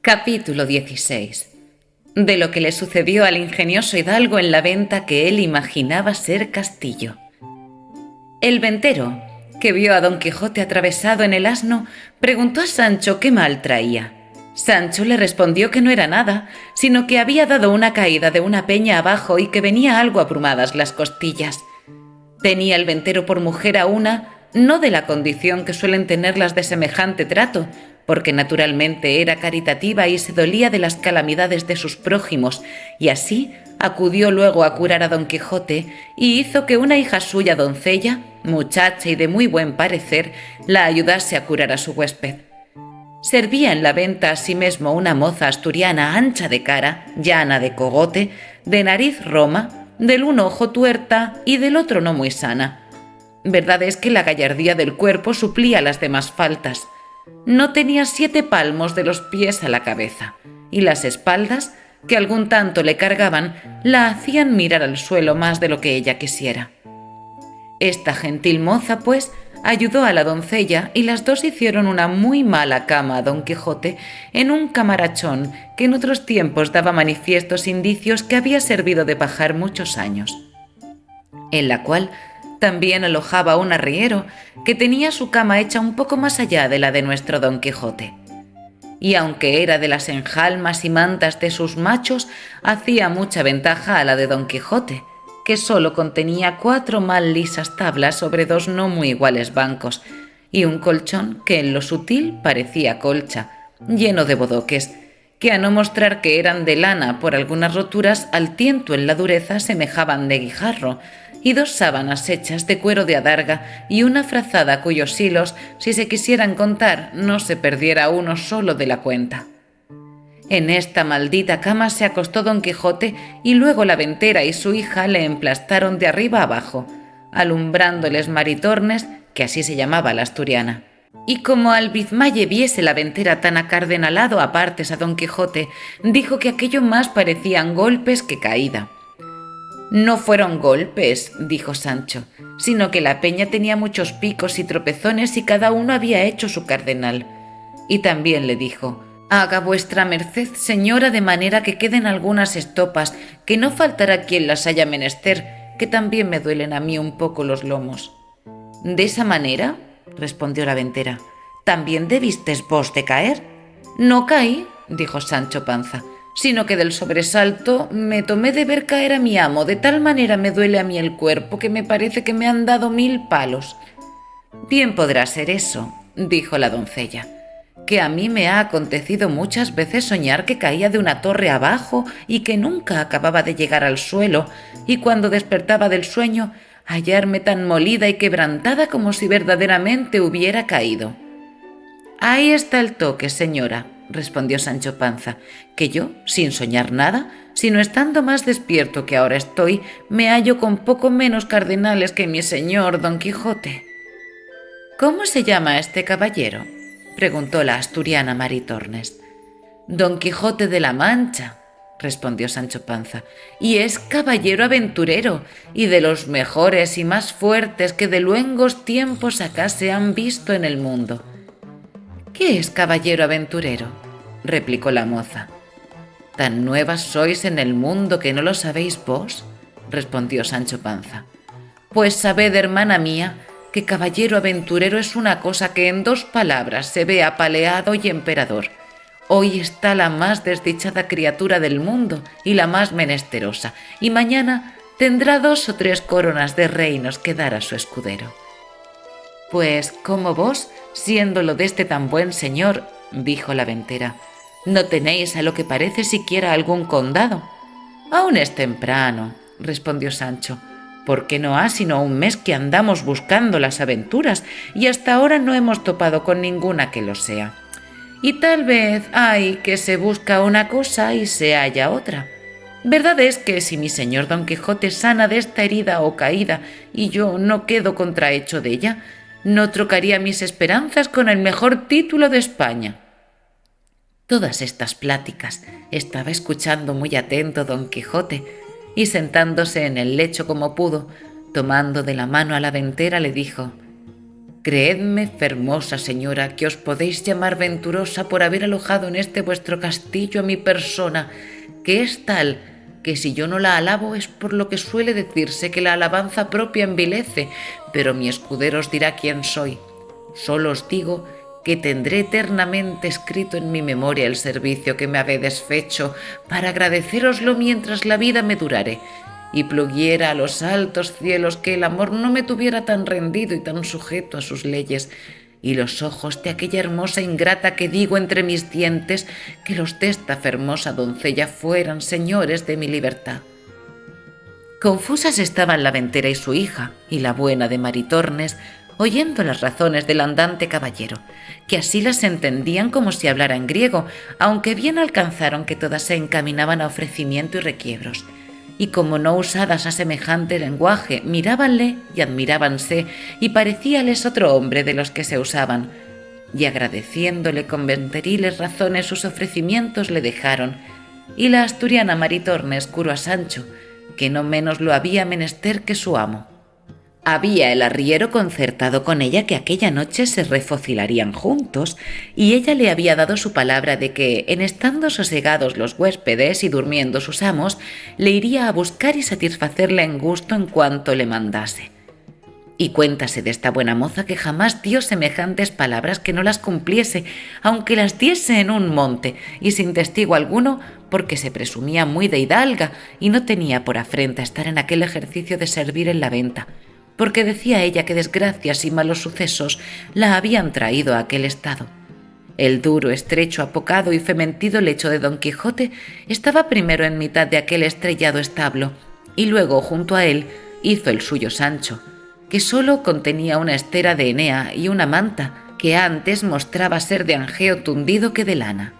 Capítulo 16. De lo que le sucedió al ingenioso hidalgo en la venta que él imaginaba ser castillo. El ventero, que vio a Don Quijote atravesado en el asno, preguntó a Sancho qué mal traía. Sancho le respondió que no era nada, sino que había dado una caída de una peña abajo y que venía algo abrumadas las costillas. Tenía el ventero por mujer a una, no de la condición que suelen tener las de semejante trato, porque naturalmente era caritativa y se dolía de las calamidades de sus prójimos, y así acudió luego a curar a Don Quijote y hizo que una hija suya doncella, muchacha y de muy buen parecer, la ayudase a curar a su huésped. Servía en la venta asimesmo una moza asturiana ancha de cara, llana de cogote, de nariz roma, del uno ojo tuerta y del otro no muy sana. Verdad es que la gallardía del cuerpo suplía las demás faltas. No tenía 7 palmos de los pies a la cabeza, y las espaldas, que algún tanto le cargaban, la hacían mirar al suelo más de lo que ella quisiera. Esta gentil moza, pues, ayudó a la doncella y las dos hicieron una muy mala cama a Don Quijote en un camarachón que en otros tiempos daba manifiestos indicios que había servido de pajar muchos años, en la cual también alojaba un arriero que tenía su cama hecha un poco más allá de la de nuestro Don Quijote. Y aunque era de las enjalmas y mantas de sus machos, hacía mucha ventaja a la de Don Quijote, que sólo contenía 4 mal lisas tablas sobre 2 no muy iguales bancos, y un colchón que en lo sutil parecía colcha, lleno de bodoques, que a no mostrar que eran de lana por algunas roturas, al tiento en la dureza semejaban de guijarro, y 2 sábanas hechas de cuero de adarga y una frazada cuyos hilos, si se quisieran contar, no se perdiera uno solo de la cuenta. En esta maldita cama se acostó Don Quijote y luego la ventera y su hija le emplastaron de arriba abajo, alumbrándoles maritornes, que así se llamaba la asturiana. Y como Albizmaye viese la ventera tan acardenalado a partes a Don Quijote, dijo que aquello más parecían golpes que caída. No fueron golpes, dijo Sancho, sino que la peña tenía muchos picos y tropezones y cada uno había hecho su cardenal. Y también le dijo: haga vuestra merced, señora, de manera que queden algunas estopas, que no faltará quien las haya menester, que también me duelen a mí un poco los lomos. ¿De esa manera?, respondió la ventera. ¿También debistes vos de caer? No caí, dijo Sancho Panza, sino que del sobresalto me tomé de ver caer a mi amo, de tal manera me duele a mí el cuerpo que me parece que me han dado 1000 palos. Bien podrá ser eso, dijo la doncella, que a mí me ha acontecido muchas veces soñar que caía de una torre abajo y que nunca acababa de llegar al suelo, y cuando despertaba del sueño, hallarme tan molida y quebrantada como si verdaderamente hubiera caído. Ahí está el toque, señora, respondió Sancho Panza, que yo, sin soñar nada, sino estando más despierto que ahora estoy, me hallo con poco menos cardenales que mi señor Don Quijote. ¿Cómo se llama este caballero?, preguntó la asturiana Maritornes. Don Quijote de la Mancha, respondió Sancho Panza, y es caballero aventurero, y de los mejores y más fuertes que de luengos tiempos acá se han visto en el mundo. ¿Qué es caballero aventurero?, replicó la moza. ¿Tan nuevas sois en el mundo que no lo sabéis vos?, respondió Sancho Panza. Pues sabed, hermana mía, que caballero aventurero es una cosa que en 2 palabras se ve apaleado y emperador. Hoy está la más desdichada criatura del mundo y la más menesterosa, y mañana tendrá 2 o 3 coronas de reinos que dar a su escudero. Pues como vos, siéndolo de este tan buen señor, dijo la ventera, no tenéis a lo que parece siquiera algún condado. Aún es temprano, respondió Sancho, porque no ha sino 1 mes que andamos buscando las aventuras y hasta ahora no hemos topado con ninguna que lo sea. Y tal vez hay que se busca una cosa y se halla otra. Verdad es que si mi señor Don Quijote sana de esta herida o caída y yo no quedo contrahecho de ella, no trocaría mis esperanzas con el mejor título de España. Todas estas pláticas estaba escuchando muy atento Don Quijote, y sentándose en el lecho como pudo, tomando de la mano a la ventera, le dijo: Creedme, fermosa señora, que os podéis llamar venturosa por haber alojado en este vuestro castillo a mi persona, que es tal que si yo no la alabo es por lo que suele decirse que la alabanza propia envilece, pero mi escudero os dirá quién soy. Solo os digo que tendré eternamente escrito en mi memoria el servicio que me habéis fecho para agradeceroslo mientras la vida me durare, y pluguiera a los altos cielos que el amor no me tuviera tan rendido y tan sujeto a sus leyes, y los ojos de aquella hermosa ingrata que digo entre mis dientes, que los de esta fermosa doncella fueran señores de mi libertad. Confusas estaban la ventera y su hija, y la buena de Maritornes, oyendo las razones del andante caballero, que así las entendían como si hablara en griego, aunque bien alcanzaron que todas se encaminaban a ofrecimiento y requiebros. Y como no usadas a semejante lenguaje, mirábanle y admirábanse, y parecíales otro hombre de los que se usaban. Y agradeciéndole con venteriles razones sus ofrecimientos le dejaron, y la asturiana Maritornes curó a Sancho, que no menos lo había menester que su amo. Había el arriero concertado con ella que aquella noche se refocilarían juntos, y ella le había dado su palabra de que, en estando sosegados los huéspedes y durmiendo sus amos, le iría a buscar y satisfacerle en gusto en cuanto le mandase. Y cuéntase de esta buena moza que jamás dio semejantes palabras que no las cumpliese, aunque las diese en un monte, y sin testigo alguno, porque se presumía muy de hidalga y no tenía por afrenta estar en aquel ejercicio de servir en la venta, porque decía ella que desgracias y malos sucesos la habían traído a aquel estado. El duro, estrecho, apocado y fementido lecho de Don Quijote estaba primero en mitad de aquel estrellado establo, y luego junto a él hizo el suyo Sancho, que sólo contenía una estera de Enea y una manta que antes mostraba ser de angeo tundido que de lana.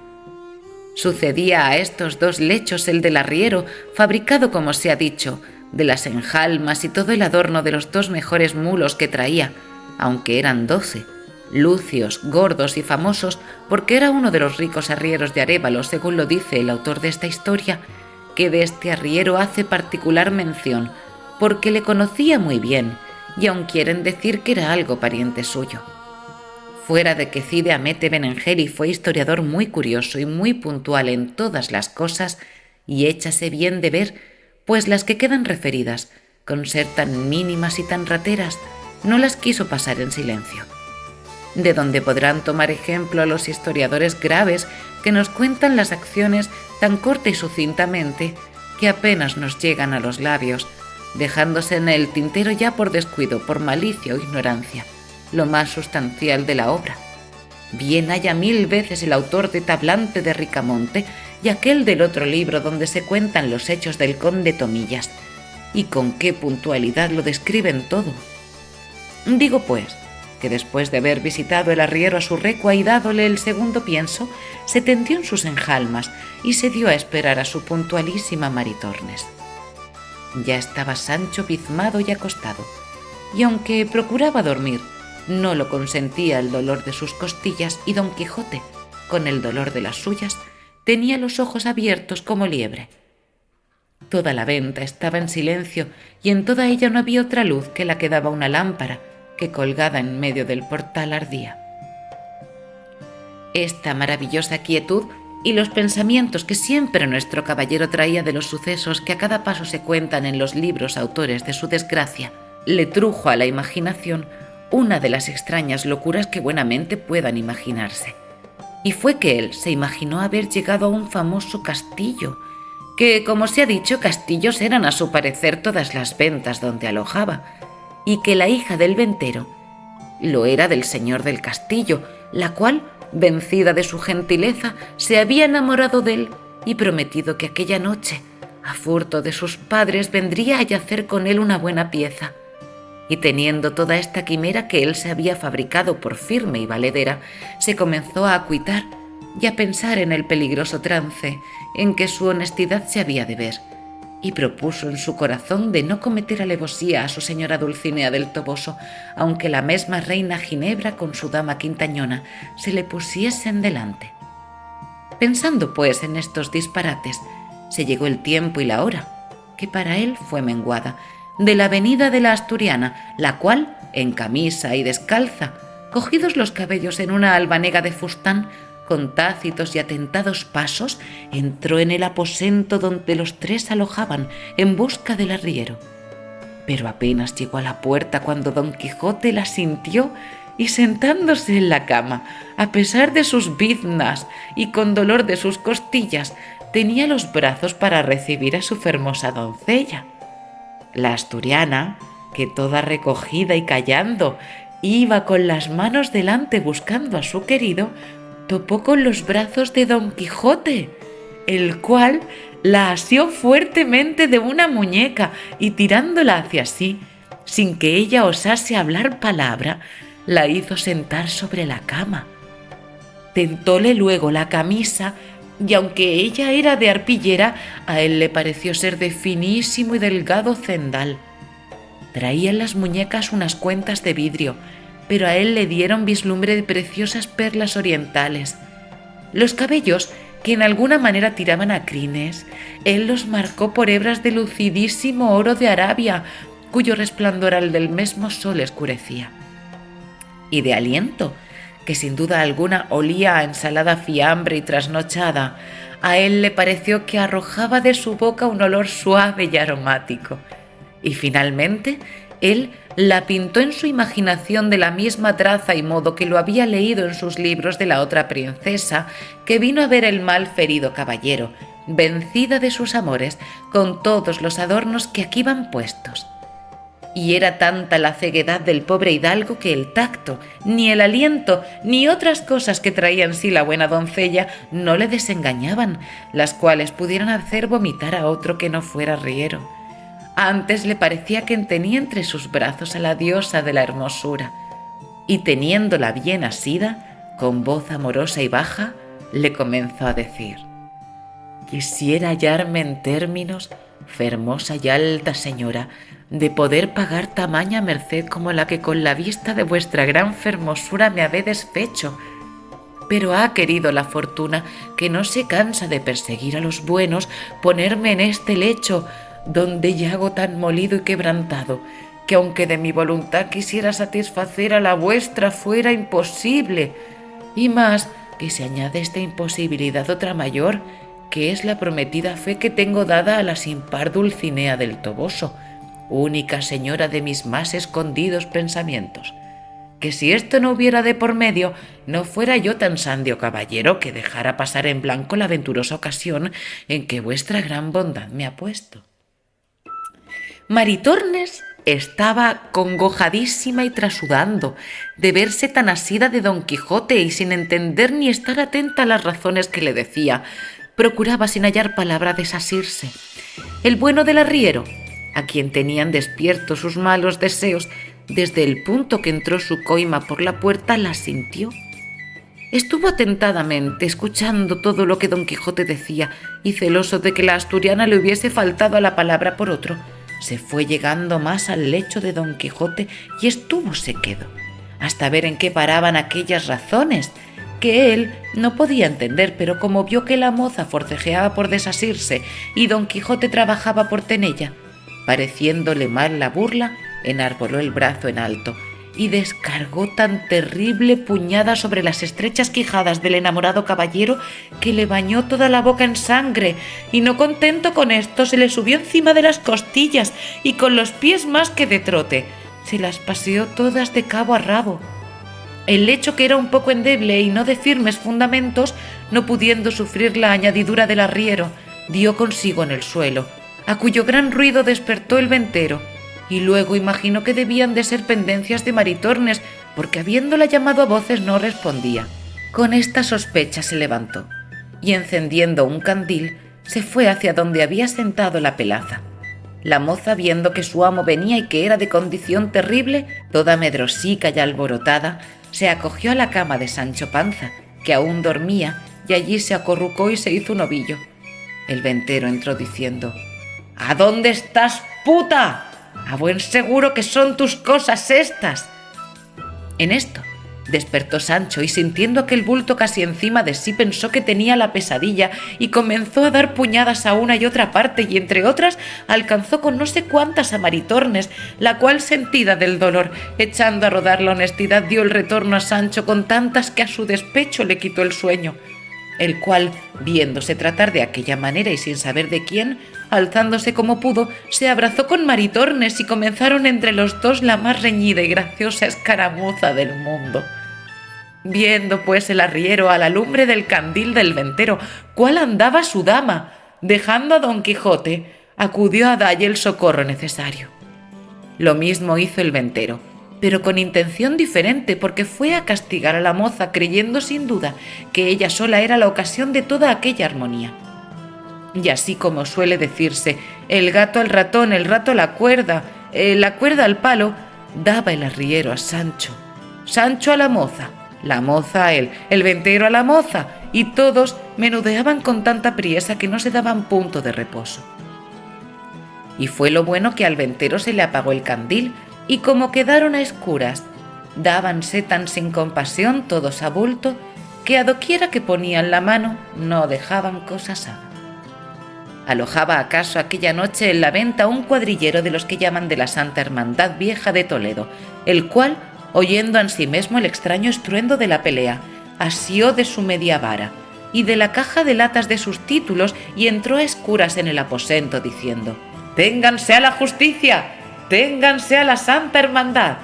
Sucedía a estos dos lechos el del arriero, fabricado como se ha dicho, de las enjalmas y todo el adorno de los dos mejores mulos que traía, aunque eran 12, lucios, gordos y famosos, porque era uno de los ricos arrieros de Arévalo, según lo dice el autor de esta historia, que de este arriero hace particular mención, porque le conocía muy bien, y aun quieren decir que era algo pariente suyo. Fuera de que Cide Hamete Benengeli fue historiador muy curioso y muy puntual en todas las cosas, y échase bien de ver, pues las que quedan referidas, con ser tan mínimas y tan rateras, no las quiso pasar en silencio. De donde podrán tomar ejemplo a los historiadores graves que nos cuentan las acciones tan corta y sucintamente que apenas nos llegan a los labios, dejándose en el tintero ya por descuido, por malicia o ignorancia, lo más sustancial de la obra. Bien haya 1000 veces el autor de Tablante de Ricamonte y aquel del otro libro donde se cuentan los hechos del conde Tomillas, y con qué puntualidad lo describen todo. Digo pues, que después de haber visitado el arriero a su recua y dádole el segundo pienso, se tendió en sus enjalmas y se dio a esperar a su puntualísima Maritornes. Ya estaba Sancho bizmado y acostado, y aunque procuraba dormir, no lo consentía el dolor de sus costillas, y Don Quijote, con el dolor de las suyas, tenía los ojos abiertos como liebre. Toda la venta estaba en silencio, y en toda ella no había otra luz que la que daba una lámpara, que colgada en medio del portal ardía. Esta maravillosa quietud y los pensamientos que siempre nuestro caballero traía de los sucesos que a cada paso se cuentan en los libros autores de su desgracia, le trujo a la imaginación una de las extrañas locuras que buenamente puedan imaginarse. Y fue que él se imaginó haber llegado a un famoso castillo, que, como se ha dicho, castillos eran a su parecer todas las ventas donde alojaba, y que la hija del ventero lo era del señor del castillo, la cual, vencida de su gentileza, se había enamorado de él y prometido que aquella noche, a furto de sus padres, vendría a yacer con él una buena pieza. Y teniendo toda esta quimera que él se había fabricado por firme y valedera, se comenzó a acuitar y a pensar en el peligroso trance en que su honestidad se había de ver, y propuso en su corazón de no cometer alevosía a su señora Dulcinea del Toboso, aunque la mesma reina Ginebra con su dama Quintañona se le pusiesen delante. Pensando pues en estos disparates, se llegó el tiempo y la hora, que para él fue menguada, de la venida de la asturiana, la cual, en camisa y descalza, cogidos los cabellos en una albanega de fustán, con tácitos y atentados pasos, entró en el aposento donde los tres alojaban en busca del arriero. Pero apenas llegó a la puerta cuando Don Quijote la sintió y sentándose en la cama, a pesar de sus biznas y con dolor de sus costillas, tenía los brazos para recibir a su fermosa doncella. La asturiana, que toda recogida y callando, iba con las manos delante buscando a su querido, topó con los brazos de Don Quijote, el cual la asió fuertemente de una muñeca y tirándola hacia sí, sin que ella osase hablar palabra, la hizo sentar sobre la cama. Tentóle luego la camisa y aunque ella era de arpillera, a él le pareció ser de finísimo y delgado cendal. Traía en las muñecas unas cuentas de vidrio, pero a él le dieron vislumbre de preciosas perlas orientales. Los cabellos, que en alguna manera tiraban a crines, él los marcó por hebras de lucidísimo oro de Arabia, cuyo resplandor al del mismo sol escurecía. Y de aliento, que sin duda alguna olía a ensalada fiambre y trasnochada, a él le pareció que arrojaba de su boca un olor suave y aromático. Y finalmente, él la pintó en su imaginación de la misma traza y modo que lo había leído en sus libros de la otra princesa que vino a ver el mal ferido caballero, vencida de sus amores, con todos los adornos que aquí van puestos. Y era tanta la ceguedad del pobre hidalgo que el tacto, ni el aliento, ni otras cosas que traía en sí la buena doncella no le desengañaban, las cuales pudieran hacer vomitar a otro que no fuera riero. Antes le parecía que tenía entre sus brazos a la diosa de la hermosura, y teniéndola bien asida, con voz amorosa y baja, le comenzó a decir: «Quisiera hallarme en términos, fermosa y alta señora, de poder pagar tamaña merced como la que con la vista de vuestra gran fermosura me habédes fecho. Pero ha querido la fortuna, que no se cansa de perseguir a los buenos, ponerme en este lecho, donde yago tan molido y quebrantado, que aunque de mi voluntad quisiera satisfacer a la vuestra, fuera imposible. Y más, que se añade esta imposibilidad otra mayor, que es la prometida fe que tengo dada a la sin par Dulcinea del Toboso, única señora de mis más escondidos pensamientos, que si esto no hubiera de por medio, no fuera yo tan sandio caballero que dejara pasar en blanco la venturosa ocasión en que vuestra gran bondad me ha puesto». Maritornes estaba congojadísima y trasudando de verse tan asida de Don Quijote y sin entender ni estar atenta a las razones que le decía, procuraba sin hallar palabra desasirse. El bueno del arriero, a quien tenían despiertos sus malos deseos, desde el punto que entró su coima por la puerta, la sintió. Estuvo atentamente escuchando todo lo que Don Quijote decía y celoso de que la asturiana le hubiese faltado a la palabra por otro, se fue llegando más al lecho de Don Quijote y estúvose quedo, hasta ver en qué paraban aquellas razones, que él no podía entender, pero como vio que la moza forcejeaba por desasirse y Don Quijote trabajaba por tenella, pareciéndole mal la burla, enarboló el brazo en alto y descargó tan terrible puñada sobre las estrechas quijadas del enamorado caballero que le bañó toda la boca en sangre, y no contento con esto se le subió encima de las costillas y con los pies más que de trote se las paseó todas de cabo a rabo. El lecho, que era un poco endeble y no de firmes fundamentos, no pudiendo sufrir la añadidura del arriero, dio consigo en el suelo, a cuyo gran ruido despertó el ventero, y luego imaginó que debían de ser pendencias de Maritornes, porque habiéndola llamado a voces no respondía. Con esta sospecha se levantó, y encendiendo un candil, se fue hacia donde había sentado la pelaza. La moza, viendo que su amo venía y que era de condición terrible, toda medrosica y alborotada, se acogió a la cama de Sancho Panza, que aún dormía, y allí se acurrucó y se hizo un ovillo. El ventero entró diciendo: «¿A dónde estás, puta? A buen seguro que son tus cosas estas». En esto Despertó Sancho y sintiendo aquel bulto casi encima de sí pensó que tenía la pesadilla y comenzó a dar puñadas a una y otra parte y entre otras alcanzó con no sé cuántas a Maritornes, la cual sentida del dolor, echando a rodar la honestidad, dio el retorno a Sancho con tantas que a su despecho le quitó el sueño, el cual, viéndose tratar de aquella manera y sin saber de quién, alzándose como pudo, se abrazó con Maritornes y comenzaron entre los dos la más reñida y graciosa escaramuza del mundo. Viendo pues el arriero a la lumbre del candil del ventero cuál andaba su dama, dejando a Don Quijote, acudió a dalle el socorro necesario. Lo mismo hizo el ventero, pero con intención diferente, porque fue a castigar a la moza creyendo sin duda que ella sola era la ocasión de toda aquella armonía. Y así como suele decirse, el gato al ratón, el rato a la cuerda al palo, daba el arriero a Sancho, Sancho a la moza a él, el ventero a la moza, y todos menudeaban con tanta priesa que no se daban punto de reposo. Y fue lo bueno que al ventero se le apagó el candil, y como quedaron a escuras, dábanse tan sin compasión todos a bulto, que a doquiera que ponían la mano no dejaban cosa sana. ¿Alojaba acaso aquella noche en la venta un cuadrillero de los que llaman de la Santa Hermandad Vieja de Toledo, el cual, oyendo ansimesmo el extraño estruendo de la pelea, asió de su media vara y de la caja de latas de sus títulos y entró a escuras en el aposento diciendo: «¡Ténganse a la justicia! ¡Ténganse a la Santa Hermandad!».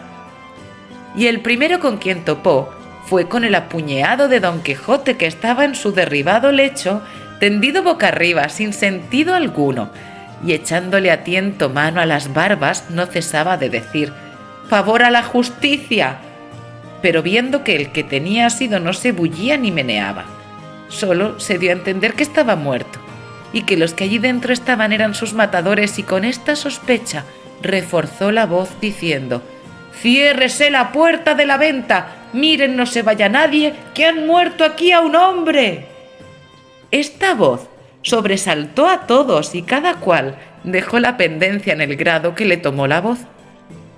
Y el primero con quien topó fue con el apuñeado de Don Quijote, que estaba en su derribado lecho, tendido boca arriba, sin sentido alguno, y echándole a tiento mano a las barbas, no cesaba de decir: «¡Favor a la justicia!». Pero viendo que el que tenía asido no se bullía ni meneaba, solo se dio a entender que estaba muerto, y que los que allí dentro estaban eran sus matadores, y con esta sospecha reforzó la voz diciendo: «¡Ciérrese la puerta de la venta! ¡Miren, no se vaya nadie, que han muerto aquí a un hombre!». Esta voz sobresaltó a todos y cada cual dejó la pendencia en el grado que le tomó la voz.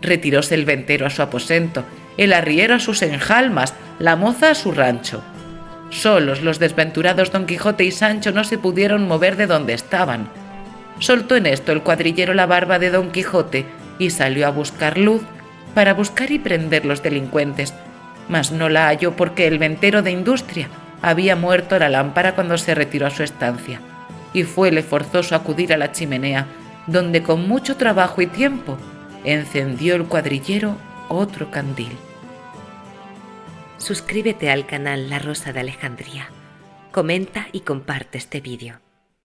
Retiróse el ventero a su aposento, el arriero a sus enjalmas, la moza a su rancho. Solos los desventurados Don Quijote y Sancho no se pudieron mover de donde estaban. Soltó en esto el cuadrillero la barba de Don Quijote y salió a buscar luz para buscar y prender los delincuentes, mas no la halló porque el ventero de Industria había muerto a la lámpara cuando se retiró a su estancia, y fuele forzoso acudir a la chimenea, donde con mucho trabajo y tiempo encendió el cuadrillero otro candil. Suscríbete al canal La Rosa de Alejandría, comenta y comparte este vídeo.